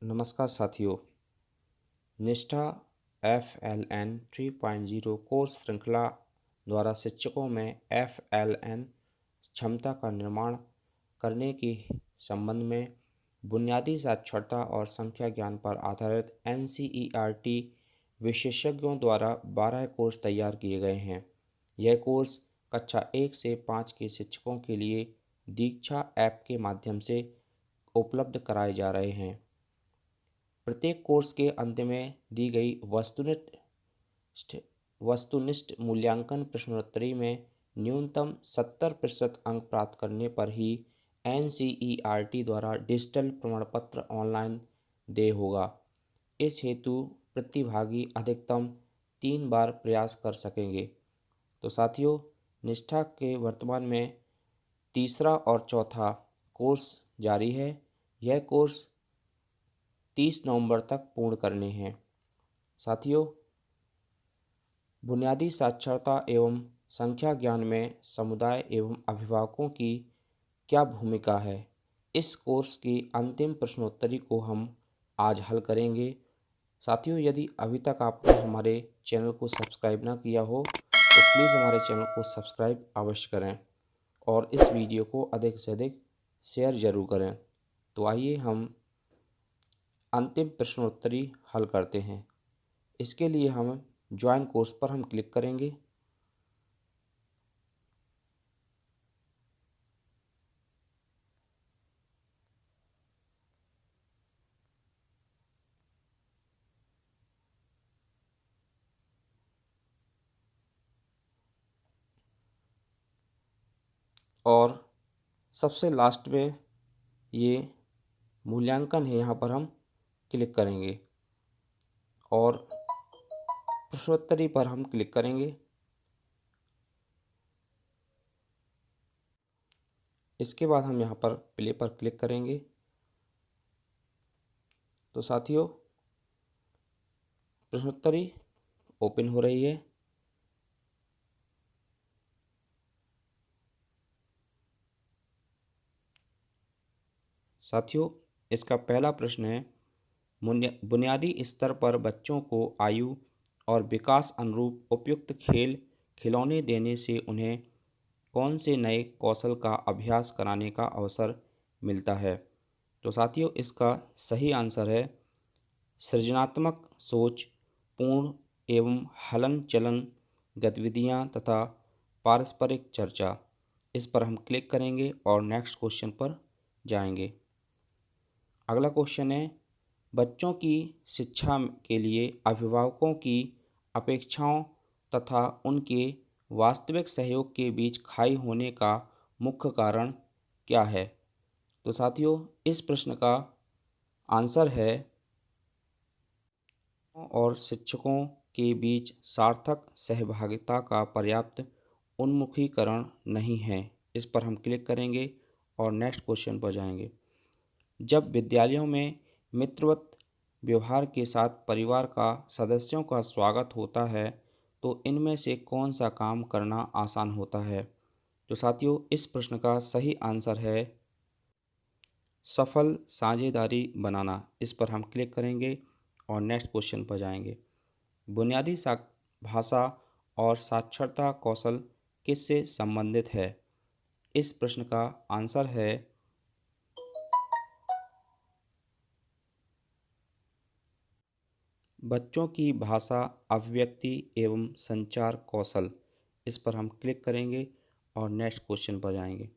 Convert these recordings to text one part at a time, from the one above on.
नमस्कार साथियों। निष्ठा FLN 3.0 कोर्स श्रृंखला द्वारा शिक्षकों में FLN क्षमता का निर्माण करने के संबंध में बुनियादी साक्षरता और संख्या ज्ञान पर आधारित NCERT विशेषज्ञों द्वारा 12 कोर्स तैयार किए गए हैं। यह कोर्स कक्षा 1 से 5 के शिक्षकों के लिए दीक्षा ऐप के माध्यम से उपलब्ध कराए जा रहे हैं। प्रत्येक कोर्स के अंत में दी गई वस्तुनिष्ठ मूल्यांकन प्रश्नोत्तरी में न्यूनतम 70% अंक प्राप्त करने पर ही NCERT द्वारा डिजिटल प्रमाणपत्र ऑनलाइन देय होगा। इस हेतु प्रतिभागी अधिकतम 3 बार प्रयास कर सकेंगे। तो साथियों, निष्ठा के वर्तमान में तीसरा और चौथा कोर्स जारी है। यह कोर्स 30 नवंबर तक पूर्ण करने हैं। साथियों, बुनियादी साक्षरता एवं संख्या ज्ञान में समुदाय एवं अभिभावकों की क्या भूमिका है, इस कोर्स की अंतिम प्रश्नोत्तरी को हम आज हल करेंगे। साथियों, यदि अभी तक आपने हमारे चैनल को सब्सक्राइब ना किया हो तो प्लीज़ हमारे चैनल को सब्सक्राइब अवश्य करें और इस वीडियो को अधिक से अधिक शेयर ज़रूर करें। तो आइए हम अंतिम प्रश्नोत्तरी हल करते हैं। इसके लिए हम ज्वाइन कोर्स पर हम क्लिक करेंगे। और सबसे लास्ट में ये मूल्यांकन है, यहाँ पर हम क्लिक करेंगे और प्रश्नोत्तरी पर हम क्लिक करेंगे। इसके बाद हम यहाँ पर प्ले पर क्लिक करेंगे। तो साथियों, प्रश्नोत्तरी ओपन हो रही है। साथियों, इसका पहला प्रश्न है, बुनियादी स्तर पर बच्चों को आयु और विकास अनुरूप उपयुक्त खेल खिलौने देने से उन्हें कौन से नए कौशल का अभ्यास कराने का अवसर मिलता है। तो साथियों, इसका सही आंसर है सृजनात्मक सोच, पूर्ण एवं हलन चलन गतिविधियां तथा पारस्परिक चर्चा। इस पर हम क्लिक करेंगे और नेक्स्ट क्वेश्चन पर जाएंगे। अगला क्वेश्चन है, बच्चों की शिक्षा के लिए अभिभावकों की अपेक्षाओं तथा उनके वास्तविक सहयोग के बीच खाई होने का मुख्य कारण क्या है। तो साथियों, इस प्रश्न का आंसर है और शिक्षकों के बीच सार्थक सहभागिता का पर्याप्त उन्मुखीकरण नहीं है। इस पर हम क्लिक करेंगे और नेक्स्ट क्वेश्चन पर जाएंगे। जब विद्यालयों में मित्रवत व्यवहार के साथ परिवार का सदस्यों का स्वागत होता है तो इनमें से कौन सा काम करना आसान होता है। तो साथियों, इस प्रश्न का सही आंसर है सफल साझेदारी बनाना। इस पर हम क्लिक करेंगे और नेक्स्ट क्वेश्चन पर जाएंगे। बुनियादी भाषा और साक्षरता कौशल किससे संबंधित है। इस प्रश्न का आंसर है बच्चों की भाषा अभिव्यक्ति एवं संचार कौशल। इस पर हम क्लिक करेंगे और नेक्स्ट क्वेश्चन पर जाएंगे।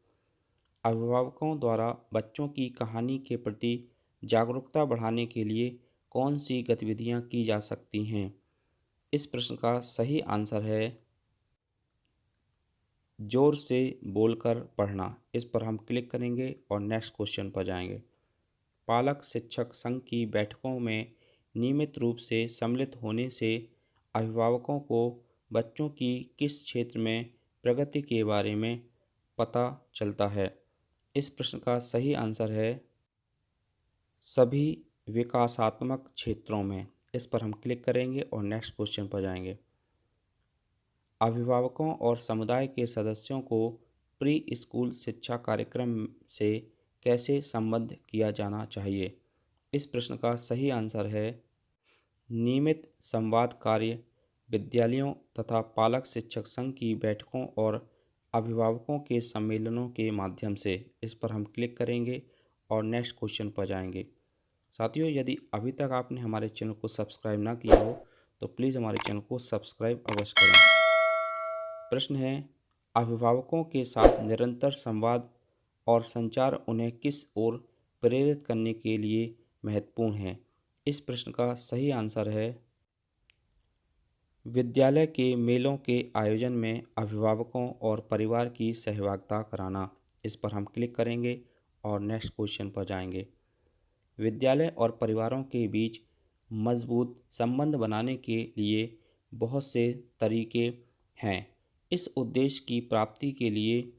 अभिभावकों द्वारा बच्चों की कहानी के प्रति जागरूकता बढ़ाने के लिए कौन सी गतिविधियां की जा सकती हैं। इस प्रश्न का सही आंसर है जोर से बोलकर पढ़ना। इस पर हम क्लिक करेंगे और नेक्स्ट क्वेश्चन पर जाएंगे। पालक शिक्षक संघ की बैठकों में नियमित रूप से सम्मिलित होने से अभिभावकों को बच्चों की किस क्षेत्र में प्रगति के बारे में पता चलता है। इस प्रश्न का सही आंसर है सभी विकासात्मक क्षेत्रों में। इस पर हम क्लिक करेंगे और नेक्स्ट क्वेश्चन पर जाएंगे। अभिभावकों और समुदाय के सदस्यों को प्री स्कूल शिक्षा कार्यक्रम से कैसे संबद्ध किया जाना चाहिए। इस प्रश्न का सही आंसर है नियमित संवाद कार्य विद्यालयों तथा पालक शिक्षक संघ की बैठकों और अभिभावकों के सम्मेलनों के माध्यम से। इस पर हम क्लिक करेंगे और नेक्स्ट क्वेश्चन पर जाएंगे। साथियों, यदि अभी तक आपने हमारे चैनल को सब्सक्राइब ना किया हो तो प्लीज़ हमारे चैनल को सब्सक्राइब अवश्य करें। प्रश्न है, अभिभावकों के साथ निरंतर संवाद और संचार उन्हें किस ओर प्रेरित करने के लिए महत्वपूर्ण है। इस प्रश्न का सही आंसर है विद्यालय के मेलों के आयोजन में अभिभावकों और परिवार की सहभागिता कराना। इस पर हम क्लिक करेंगे और नेक्स्ट क्वेश्चन पर जाएंगे। विद्यालय और परिवारों के बीच मजबूत संबंध बनाने के लिए बहुत से तरीके हैं। इस उद्देश्य की प्राप्ति के लिए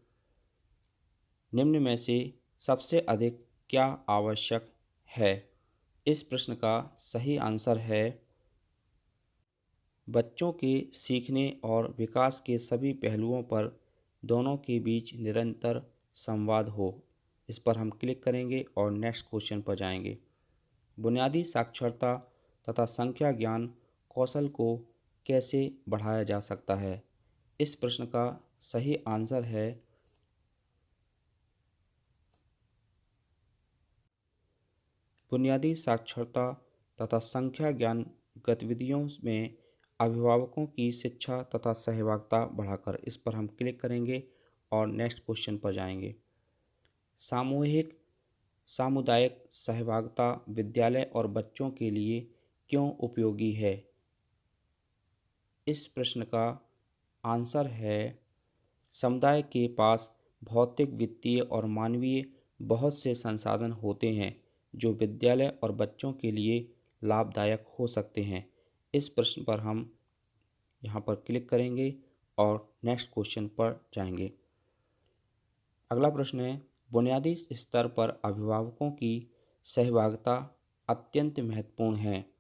निम्न में से सबसे अधिक क्या आवश्यक है। इस प्रश्न का सही आंसर है बच्चों के सीखने और विकास के सभी पहलुओं पर दोनों के बीच निरंतर संवाद हो। इस पर हम क्लिक करेंगे और नेक्स्ट क्वेश्चन पर जाएंगे। बुनियादी साक्षरता तथा संख्या ज्ञान कौशल को कैसे बढ़ाया जा सकता है। इस प्रश्न का सही आंसर है बुनियादी साक्षरता तथा संख्या ज्ञान गतिविधियों में अभिभावकों की शिक्षा तथा सहभागिता बढ़ाकर। इस पर हम क्लिक करेंगे और नेक्स्ट क्वेश्चन पर जाएंगे। सामूहिक सामुदायिक सहभागिता विद्यालय और बच्चों के लिए क्यों उपयोगी है। इस प्रश्न का आंसर है समुदाय के पास भौतिक, वित्तीय और मानवीय बहुत से संसाधन होते हैं जो विद्यालय और बच्चों के लिए लाभदायक हो सकते हैं। इस प्रश्न पर हम यहाँ पर क्लिक करेंगे और नेक्स्ट क्वेश्चन पर जाएंगे। अगला प्रश्न है, बुनियादी स्तर पर अभिभावकों की सहभागिता अत्यंत महत्वपूर्ण है।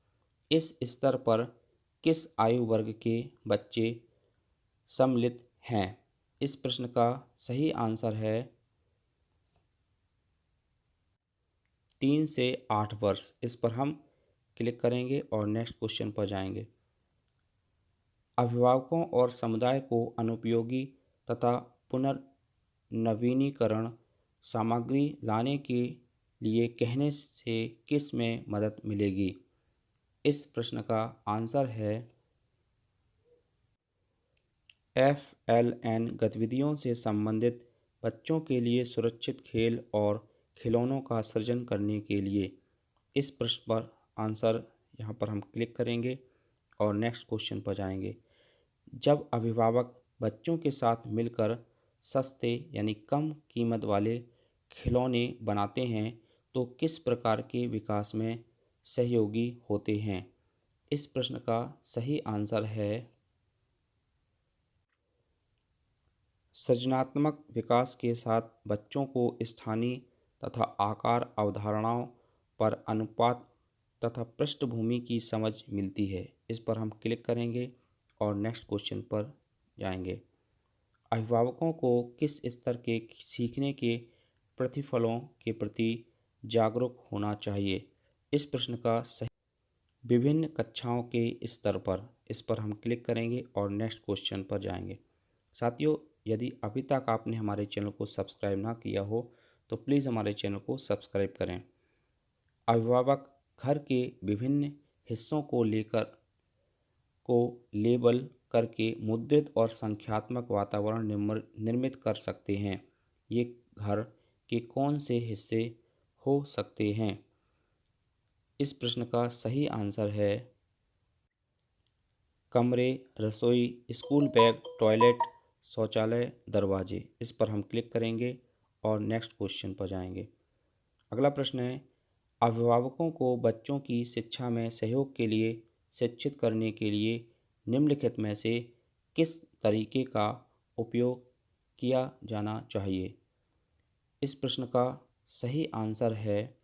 इस स्तर पर किस आयु वर्ग के बच्चे सम्मिलित हैं। इस प्रश्न का सही आंसर है 3 से 8 वर्ष। इस पर हम क्लिक करेंगे और नेक्स्ट क्वेश्चन पर जाएंगे। अभिभावकों और समुदाय को अनुपयोगी तथा पुनर्नवीनीकरण सामग्री लाने के लिए कहने से किस में मदद मिलेगी। इस प्रश्न का आंसर है FLN गतिविधियों से संबंधित बच्चों के लिए सुरक्षित खेल और खिलौनों का सृजन करने के लिए। इस प्रश्न पर आंसर यहाँ पर हम क्लिक करेंगे और नेक्स्ट क्वेश्चन पर जाएंगे। जब अभिभावक बच्चों के साथ मिलकर सस्ते यानी कम कीमत वाले खिलौने बनाते हैं तो किस प्रकार के विकास में सहयोगी होते हैं। इस प्रश्न का सही आंसर है सृजनात्मक विकास के साथ बच्चों को स्थानीय तथा आकार अवधारणाओं पर अनुपात तथा पृष्ठभूमि की समझ मिलती है। इस पर हम क्लिक करेंगे और नेक्स्ट क्वेश्चन पर जाएंगे। अभिभावकों को किस स्तर के सीखने के प्रतिफलों के प्रति जागरूक होना चाहिए। इस प्रश्न का सही विभिन्न कक्षाओं के स्तर पर। इस पर हम क्लिक करेंगे और नेक्स्ट क्वेश्चन पर जाएंगे। साथियों, यदि अभी तक आपने हमारे चैनल को सब्सक्राइब ना किया हो तो प्लीज़ हमारे चैनल को सब्सक्राइब करें। अभिभावक घर के विभिन्न हिस्सों को लेबल करके मुद्रित और संख्यात्मक वातावरण निर्मित कर सकते हैं। ये घर के कौन से हिस्से हो सकते हैं। इस प्रश्न का सही आंसर है कमरे, रसोई, स्कूल बैग, टॉयलेट, शौचालय, दरवाजे। इस पर हम क्लिक करेंगे और नेक्स्ट क्वेश्चन पर जाएंगे। अगला प्रश्न है, अभिभावकों को बच्चों की शिक्षा में सहयोग के लिए शिक्षित करने के लिए निम्नलिखित में से किस तरीके का उपयोग किया जाना चाहिए। इस प्रश्न का सही आंसर है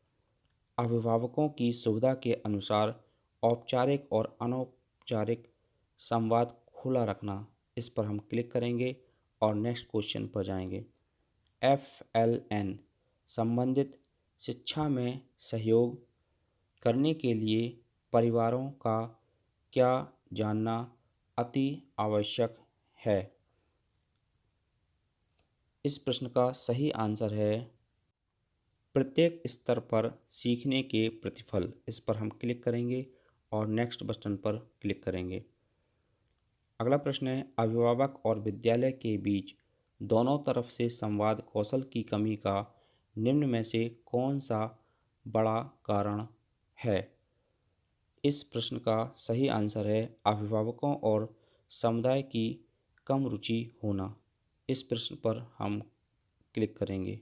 अभिभावकों की सुविधा के अनुसार औपचारिक और अनौपचारिक संवाद खुला रखना। इस पर हम क्लिक करेंगे और नेक्स्ट क्वेश्चन पर जाएंगे। FLN संबंधित शिक्षा में सहयोग करने के लिए परिवारों का क्या जानना अति आवश्यक है? इस प्रश्न का सही आंसर है प्रत्येक स्तर पर सीखने के प्रतिफल। इस पर हम क्लिक करेंगे और नेक्स्ट बटन पर क्लिक करेंगे। अगला प्रश्न है अभिभावक और विद्यालय के बीच दोनों तरफ से संवाद कौशल की कमी का निम्न में से कौन सा बड़ा कारण है? इस प्रश्न का सही आंसर है अभिभावकों और समुदाय की कम रुचि होना। इस प्रश्न पर हम क्लिक करेंगे।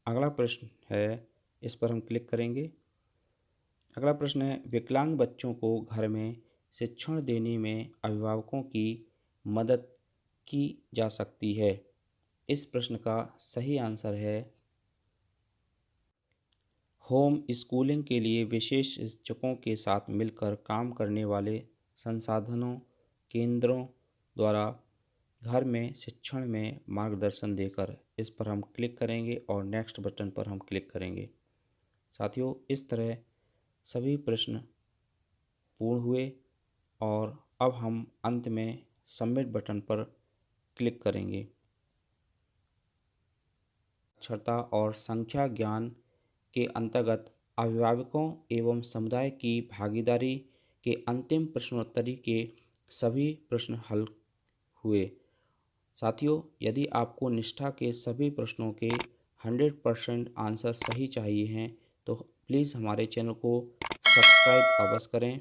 अगला प्रश्न है, इस पर हम क्लिक करेंगे। अगला प्रश्न है विकलांग बच्चों को घर में शिक्षण देने में अभिभावकों की मदद की जा सकती है। इस प्रश्न का सही आंसर है होम स्कूलिंग के लिए विशेष शिक्षकों के साथ मिलकर काम करने वाले संसाधनों केंद्रों द्वारा घर में शिक्षण में मार्गदर्शन देकर। इस पर हम क्लिक करेंगे और नेक्स्ट बटन पर हम क्लिक करेंगे। साथियों, इस तरह सभी प्रश्न पूर्ण हुए और अब हम अंत में सबमिट बटन पर क्लिक करेंगे। साक्षरता और संख्या ज्ञान के अंतर्गत अभिभावकों एवं समुदाय की भागीदारी के अंतिम प्रश्नोत्तरी के सभी प्रश्न हल हुए। साथियों, यदि आपको निष्ठा के सभी प्रश्नों के 100% आंसर सही चाहिए हैं तो प्लीज़ हमारे चैनल को सब्सक्राइब अवश्य करें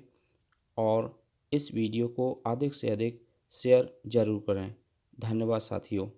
और इस वीडियो को अधिक से अधिक शेयर ज़रूर करें। धन्यवाद साथियों।